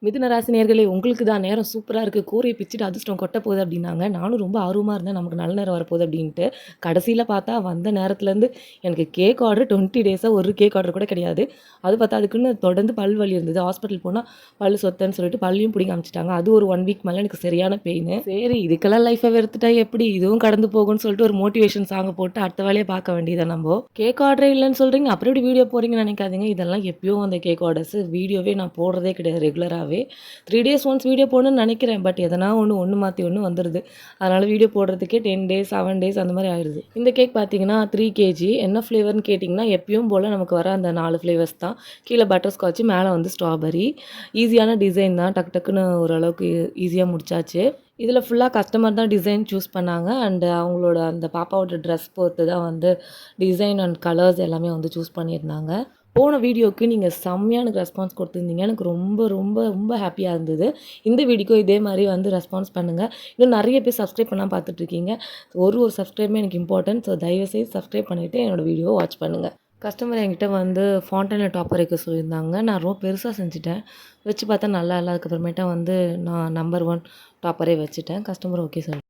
மிதுன ராசி நேயர்களே, உங்களுக்கு தான் நேரம் சூப்பரா இருக்கு. கூரைய பிச்சுட்டு அதிர்ஷ்டம் கொட்ட போகுது அப்டின்னாங்க. நானும் ரொம்ப ஆர்வமா இருந்தேன். நமக்கு நல்ல நேரம் வரப்போகுது அப்டின்ட்டு. கடைசில பார்த்தா வந்த நேரத்துலேருந்து எனக்கு கேக் ஆர்டர் 20 டேஸா ஒரு கேக் ஆர்டர் கூட கிடையாது. அது பார்த்தா அதுக்குன்னு தொடர்ந்து பல் வலி இருந்தது. ஹாஸ்பிட்டல் போனா பல்லு சொத்தன்னு சொல்லிட்டு பல்லையும் பிடுங்க அனுப்பிச்சுட்டாங்க. அது ஒரு 1 வீக் மேல எனக்கு சரியான பெயினு. சரி இதுக்கெல்லாம் லைஃப்ப வெறுத்துட்டா எப்படி? இதுவும் கடந்து போகும்ன்னு சொல்லிட்டு ஒரு மோட்டிவேஷன் சாங்க போட்டு அடுத்த வேலைய பார்க்க வேண்டியதுதான் நம்போ. கேக் ஆர்டரே இல்லன்னு சொல்றீங்க. அப்புறம் எப்படி வீடியோ போடுறீங்கன்னு நினைக்காதீங்க. இதெல்லாம் எப்பயோ வந்த கேக் ஆர்டர்ஸ். வீடியோவே நான் போடுறதே கிடையாது ரெகுலராவே. 3 டேஸ் ஒன்ஸ் வீடியோ போடணும்னு நினைக்கிறேன். பட் எதனா ஒண்ணு மாத்தி ஒண்ணு வந்துருது. அதனால வீடியோ போடுறதுக்கே 10 டேஸ் 7 டேஸ் அந்த மாதிரி ஆயிடுது. இந்த கேக் பார்த்தீங்கன்னா 3 கேஜி. என்ன ஃப்ளேவர்னு கேட்டிங்கன்னா எப்பயும் போல் நமக்கு வர அந்த 4 ஃப்ளேவர்ஸ் தான். கீழே பட்டர் ஸ்காட்ச், மேலே வந்து ஸ்ட்ராபெரி. ஈஸியான டிசைன் தான். டக்கு டக்குன்னு ஓரளவுக்கு ஈஸியாக முடிச்சாச்சு. இதில் ஃபுல்லாக கஸ்டமர் தான் டிசைன் சூஸ் பண்ணாங்க. அண்ட் அவங்களோட அந்த பாப்பாவோட ட்ரெஸ் பொறுத்து தான் வந்து டிசைன் அண்ட் கலர்ஸ் எல்லாமே வந்து சூஸ் பண்ணியிருந்தாங்க. போன வீடியோவுக்கு நீங்கள் செம்மையா எனக்கு ரெஸ்பான்ஸ் கொடுத்துருந்தீங்க. எனக்கு ரொம்ப ரொம்ப ரொம்ப ஹாப்பியாக இருந்தது. இந்த வீடியோக்கும் இதே மாதிரி வந்து ரெஸ்பான்ஸ் பண்ணுங்கள். இன்னும் நிறைய பேர் சப்ஸ்கிரைப் பண்ணாமல் பார்த்துட்ருக்கீங்க. ஒரு சப்ஸ்கிரைபுமே எனக்கு இம்பார்ட்டன்ட். ஸோ தயவுசெய்து சப்ஸ்கிரைப் பண்ணிவிட்டு என்னோடய வீடியோவை வாட்ச் பண்ணுங்கள். கஸ்டமர் என்கிட்ட வந்து ஃபவுண்டனில் டாப்பர் வைக்க சொல்லியிருந்தாங்க. நான் ரொம்ப பெருசாக செஞ்சுட்டேன். வச்சு பார்த்தா நல்லா இல்லை. அதுக்கப்புறமேட்டா வந்து நான் நம்பர் 1 டாப்பரே வச்சுட்டேன். கஸ்டமர் ஓகே சொல்லி